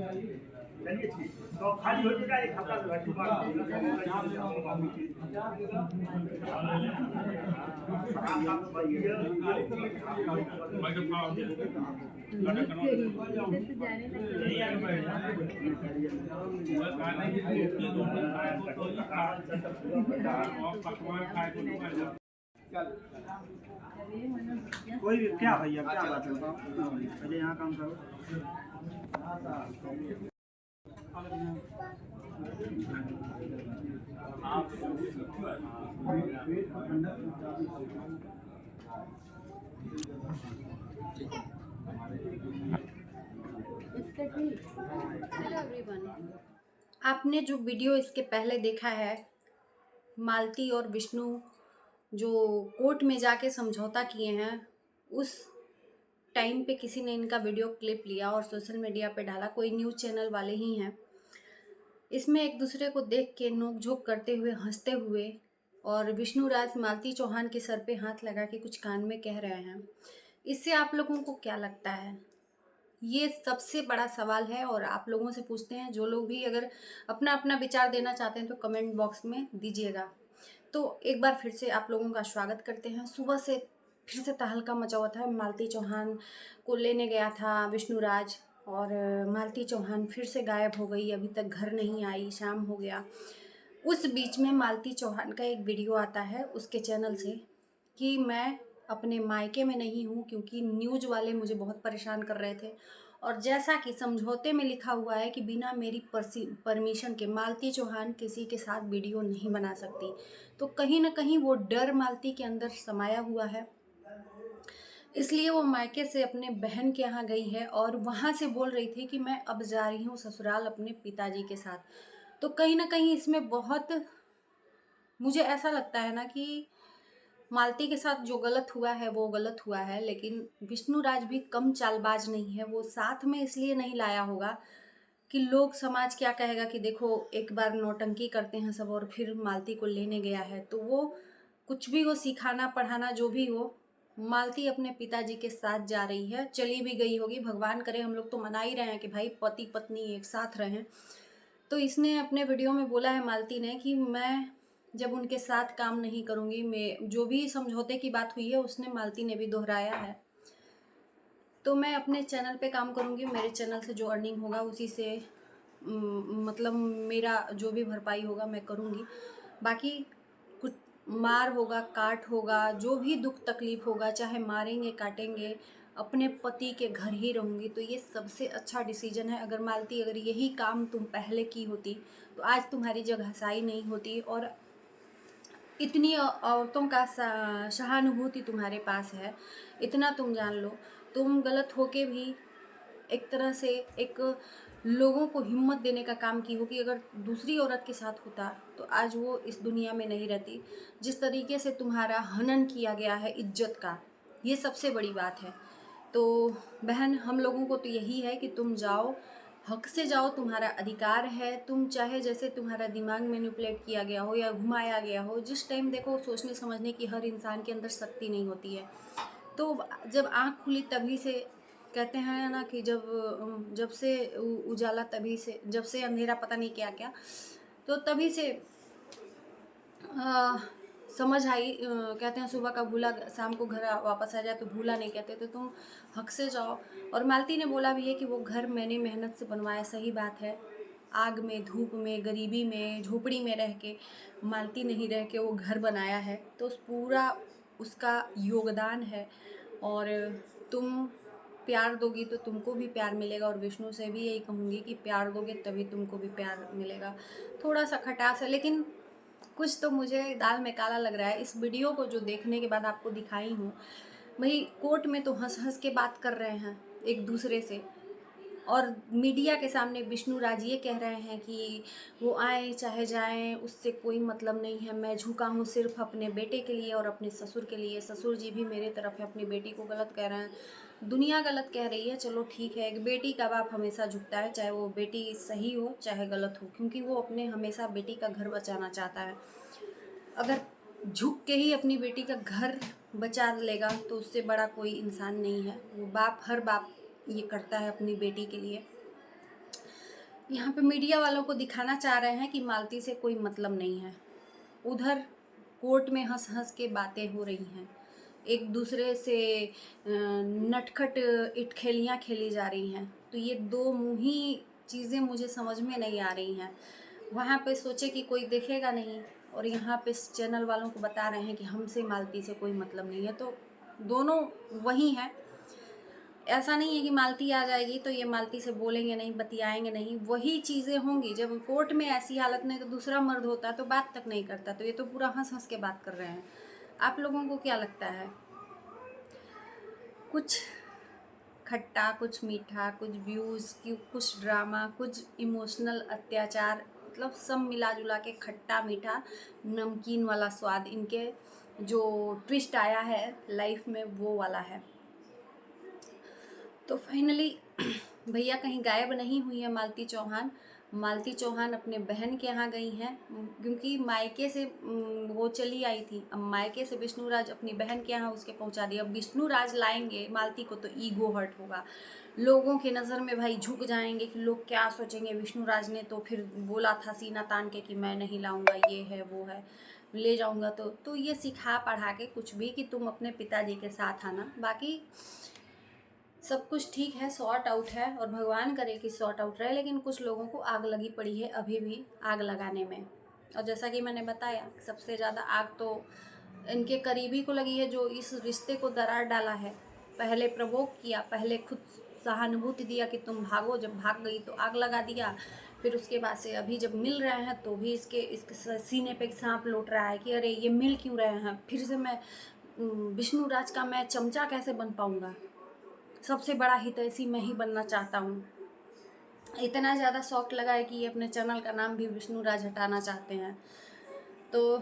चलिए ठीक, तो खाली हो जाएगा एक हफ्ता से कोई भी क्या भैया क्या बात है बताओ, पहले यहाँ काम करो। हेलो एवरीवन, आपने जो वीडियो इसके पहले देखा है, मालती और विष्णु जो कोर्ट में जाके समझौता किए हैं, उस टाइम पे किसी ने इनका वीडियो क्लिप लिया और सोशल मीडिया पे डाला। कोई न्यूज़ चैनल वाले ही हैं। इसमें एक दूसरे को देख के नोक-झोंक करते हुए, हंसते हुए, और विष्णु राज मालती चौहान के सर पे हाथ लगा के कुछ कान में कह रहे हैं। इससे आप लोगों को क्या लगता है? ये सबसे बड़ा सवाल है और आप लोगों से पूछते हैं। जो लोग भी अगर अपना अपना विचार देना चाहते हैं तो कमेंट बॉक्स में दीजिएगा। तो एक बार फिर से आप लोगों का स्वागत करते हैं। सुबह से फिर से तहलका मचा हुआ था। मालती चौहान को लेने गया था विष्णुराज, और मालती चौहान फिर से गायब हो गई, अभी तक घर नहीं आई, शाम हो गया। उस बीच में मालती चौहान का एक वीडियो आता है उसके चैनल से कि मैं अपने मायके में नहीं हूँ क्योंकि न्यूज़ वाले मुझे बहुत परेशान कर रहे थे, और जैसा कि समझौते में लिखा हुआ है कि बिना मेरी परमिशन के मालती चौहान किसी के साथ वीडियो नहीं बना सकती। तो कहीं ना कहीं वो डर मालती के अंदर समाया हुआ है, इसलिए वो मायके से अपने बहन के यहाँ गई है और वहाँ से बोल रही थी कि मैं अब जा रही हूँ ससुराल अपने पिताजी के साथ। तो कहीं ना कहीं इसमें बहुत, मुझे ऐसा लगता है ना कि मालती के साथ जो गलत हुआ है वो गलत हुआ है, लेकिन विष्णुराज भी कम चालबाज नहीं है। वो साथ में इसलिए नहीं लाया होगा कि लोग समाज क्या कहेगा कि देखो एक बार नौटंकी करते हैं सब और फिर मालती को लेने गया है। तो वो कुछ भी हो, सिखाना पढ़ाना जो भी हो, मालती अपने पिताजी के साथ जा रही है। चली भी गई होगी, भगवान करे, हम लोग तो मना ही रहे हैं कि भाई पति पत्नी एक साथ रहें। तो इसने अपने वीडियो में बोला है मालती ने कि मैं जब उनके साथ काम नहीं करूँगी, मैं जो भी समझौते की बात हुई है उसने मालती ने भी दोहराया है। तो मैं अपने चैनल पे काम करूँगी, मेरे चैनल से जो अर्निंग होगा उसी से मतलब मेरा जो भी भरपाई होगा मैं करूँगी। बाकी कुछ मार होगा, काट होगा, जो भी दुख तकलीफ होगा, चाहे मारेंगे काटेंगे, अपने पति के घर ही रहूँगी। तो ये सबसे अच्छा डिसीजन है। अगर मालती अगर यही काम तुम पहले की होती तो आज तुम्हारी जगह हसाई नहीं होती, और इतनी औरतों का सहानुभूति तुम्हारे पास है, इतना तुम जान लो। तुम गलत होके भी एक तरह से एक लोगों को हिम्मत देने का काम की हो कि अगर दूसरी औरत के साथ होता तो आज वो इस दुनिया में नहीं रहती। जिस तरीके से तुम्हारा हनन किया गया है इज्जत का, ये सबसे बड़ी बात है। तो बहन, हम लोगों को तो यही है कि तुम जाओ, हक से जाओ, तुम्हारा अधिकार है। तुम चाहे जैसे तुम्हारा दिमाग मैनिपुलेट किया गया हो या घुमाया गया हो, जिस टाइम देखो सोचने समझने की हर इंसान के अंदर शक्ति नहीं होती है। तो जब आँख खुली तभी से, कहते हैं ना कि जब से उजाला तभी से, जब से अंधेरा पता नहीं क्या क्या, तो तभी से समझ आई। कहते हैं सुबह का भूला शाम को घर वापस आ जाए, तो भूला नहीं कहते। तो तुम हक से जाओ। और मालती ने बोला भी है कि वो घर मैंने मेहनत से बनवाया। सही बात है, आग में, धूप में, गरीबी में, झोपड़ी में रह के मालती नहीं रह के वो घर बनाया है, तो उस पूरा उसका योगदान है। और तुम प्यार दोगी तो तुमको भी प्यार मिलेगा, और विष्णु से भी यही कहूँगी कि प्यार दोगे तभी तुमको भी प्यार मिलेगा। थोड़ा सा खटास है, लेकिन कुछ तो मुझे दाल में काला लग रहा है। इस वीडियो को जो देखने के बाद आपको दिखाई हूँ, वही कोर्ट में तो हंस हंस के बात कर रहे हैं एक दूसरे से, और मीडिया के सामने विष्णु राज ये कह रहे हैं कि वो आए चाहे जाएं, उससे कोई मतलब नहीं है, मैं झुका हूँ सिर्फ अपने बेटे के लिए और अपने ससुर के लिए। ससुर जी भी मेरे तरफ है, अपनी बेटी को गलत कह रहे हैं, दुनिया गलत कह रही है। चलो ठीक है, एक बेटी का बाप हमेशा झुकता है, चाहे वो बेटी सही हो चाहे गलत हो, क्योंकि वो अपने हमेशा बेटी का घर बचाना चाहता है। अगर झुक के ही अपनी बेटी का घर बचा लेगा तो उससे बड़ा कोई इंसान नहीं है। वो बाप, हर बाप ये करता है अपनी बेटी के लिए। यहाँ पे मीडिया वालों को दिखाना चाह रहे हैं कि मालती से कोई मतलब नहीं है। उधर कोर्ट में हंस हंस के बातें हो रही हैं, एक दूसरे से नटखट इटखेलियाँ खेली जा रही हैं। तो ये दो मुँही चीज़ें मुझे समझ में नहीं आ रही हैं। वहाँ पे सोचे कि कोई देखेगा नहीं, और यहाँ पे चैनल वालों को बता रहे हैं कि हमसे मालती से कोई मतलब नहीं है। तो दोनों वही हैं। ऐसा नहीं है कि मालती आ जाएगी तो ये मालती से बोलेंगे नहीं, बतियाएंगे नहीं। वही चीज़ें होंगी। जब कोर्ट में ऐसी हालत में तो दूसरा मर्द होता तो बात तक नहीं करता। तो ये तो पूरा हंस हंस के बात कर रहे हैं। आप लोगों को क्या लगता है? कुछ खट्टा, कुछ मीठा, कुछ व्यूज़, कुछ ड्रामा, कुछ इमोशनल अत्याचार, मतलब सब मिला जुला के खट्टा मीठा नमकीन वाला स्वाद इनके जो ट्विस्ट आया है लाइफ में वो वाला है। तो फाइनली भैया कहीं गायब नहीं हुई है मालती चौहान। मालती चौहान अपने बहन के यहाँ गई हैं, क्योंकि मायके से वो चली आई थी। अब मायके से विष्णुराज अपनी बहन के यहाँ उसके पहुँचा दिया। अब विष्णुराज लाएंगे मालती को तो ईगो हर्ट होगा, लोगों के नज़र में भाई झुक जाएंगे कि लोग क्या सोचेंगे। विष्णुराज ने तो फिर बोला था सीना तान के कि मैं नहीं लाऊंगा, ये है वो है, ले जाऊंगा। तो ये सिखा पढ़ा के कुछ भी कि तुम अपने पिताजी के साथ आना, बाकी सब कुछ ठीक है, सॉर्ट आउट है, और भगवान करे कि सॉर्ट आउट रहे। लेकिन कुछ लोगों को आग लगी पड़ी है अभी भी आग लगाने में। और जैसा कि मैंने बताया, सबसे ज़्यादा आग तो इनके करीबी को लगी है जो इस रिश्ते को दरार डाला है। पहले प्रवोक किया, पहले खुद सहानुभूति दिया कि तुम भागो, जब भाग गई तो आग लगा दिया। फिर उसके बाद से अभी जब मिल रहे हैं तो भी इसके सीने पे सांप लौट रहा है कि अरे ये मिल क्यों रहे हैं। फिर से मैं विष्णुराज का मैं चमचा कैसे बन पाऊँगा, सबसे बड़ा हितैषी मैं ही बनना चाहता हूँ। इतना ज़्यादा शौक लगा है कि ये अपने चैनल का नाम भी विष्णुराज हटाना चाहते हैं। तो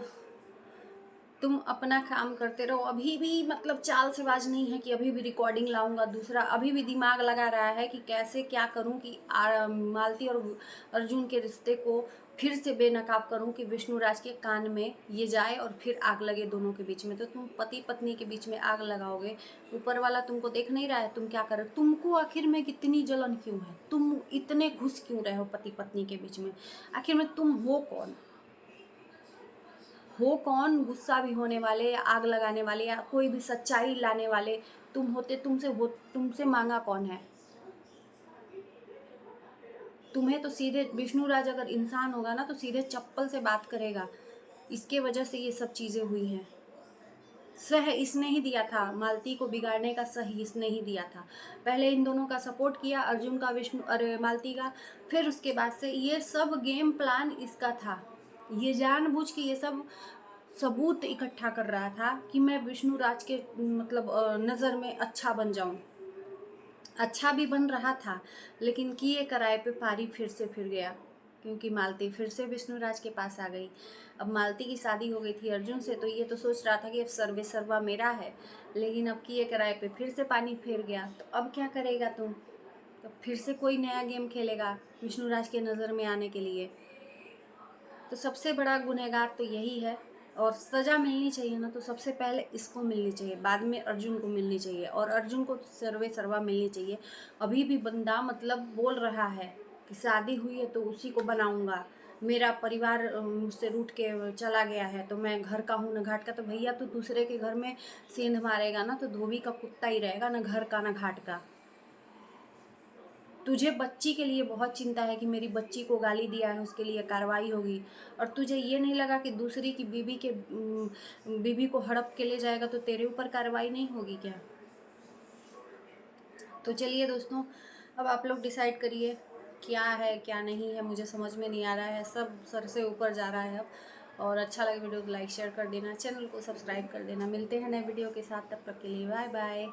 तुम अपना काम करते रहो। अभी भी मतलब चाल से बाज नहीं है कि अभी भी रिकॉर्डिंग लाऊंगा दूसरा। अभी भी दिमाग लगा रहा है कि कैसे क्या करूं कि मालती और अर्जुन के रिश्ते को फिर से बेनकाब करूं कि विष्णुराज के कान में ये जाए और फिर आग लगे दोनों के बीच में। तो तुम पति पत्नी के बीच में आग लगाओगे, ऊपर वाला तुमको देख नहीं रहा है? तुम क्या कर रहे हो? तुमको आखिर में कितनी जलन क्यों है? तुम इतने घुस क्यों रहे हो पति पत्नी के बीच में? आखिर में तुम हो कौन? हो कौन गुस्सा भी होने वाले या आग लगाने वाले या कोई भी सच्चाई लाने वाले? तुम होते, तुमसे मांगा कौन है? तुम्हें तो सीधे विष्णुराज अगर इंसान होगा ना तो सीधे चप्पल से बात करेगा। इसके वजह से ये सब चीज़ें हुई हैं। सह इसने ही दिया था, मालती को बिगाड़ने का सही इसने ही दिया था। पहले इन दोनों का सपोर्ट किया, अर्जुन का मालती का। फिर उसके बाद से ये सब गेम प्लान इसका था। ये जानबूझ के ये सब सबूत इकट्ठा कर रहा था कि मैं विष्णुराज के मतलब नज़र में अच्छा बन जाऊं। अच्छा भी बन रहा था, लेकिन किए कराए पे पारी फिर से फिर गया, क्योंकि मालती फिर से विष्णुराज के पास आ गई। अब मालती की शादी हो गई थी अर्जुन से, तो ये तो सोच रहा था कि अब सर्वे सर्वा मेरा है। लेकिन अब किए कराए पे फिर से पानी फिर गया। तो अब क्या करेगा तुम? तो फिर से कोई नया गेम खेलेगा विष्णुराज के नज़र में आने के लिए। तो सबसे बड़ा गुनहगार तो यही है। और सज़ा मिलनी चाहिए ना, तो सबसे पहले इसको मिलनी चाहिए, बाद में अर्जुन को मिलनी चाहिए, और अर्जुन को सर्वे सर्वा मिलनी चाहिए। अभी भी बंदा मतलब बोल रहा है कि शादी हुई है तो उसी को बनाऊंगा, मेरा परिवार मुझसे रूठ के चला गया है तो मैं घर का हूँ न घाट का। तो भैया तू दूसरे के घर में सेंध मारेगा ना तो धोबी का कुत्ता ही रहेगा, न घर का न घाट का। तुझे बच्ची के लिए बहुत चिंता है कि मेरी बच्ची को गाली दिया है उसके लिए कार्रवाई होगी, और तुझे ये नहीं लगा कि दूसरी की बीबी को हड़प के ले जाएगा तो तेरे ऊपर कार्रवाई नहीं होगी क्या? तो चलिए दोस्तों, अब आप लोग डिसाइड करिए क्या है क्या नहीं है। मुझे समझ में नहीं आ रहा है, सब सर से ऊपर जा रहा है अब। और अच्छा लगे वीडियो को लाइक शेयर कर देना, चैनल को सब्सक्राइब कर देना। मिलते हैं नए वीडियो के साथ, तब तक के लिए बाय बाय।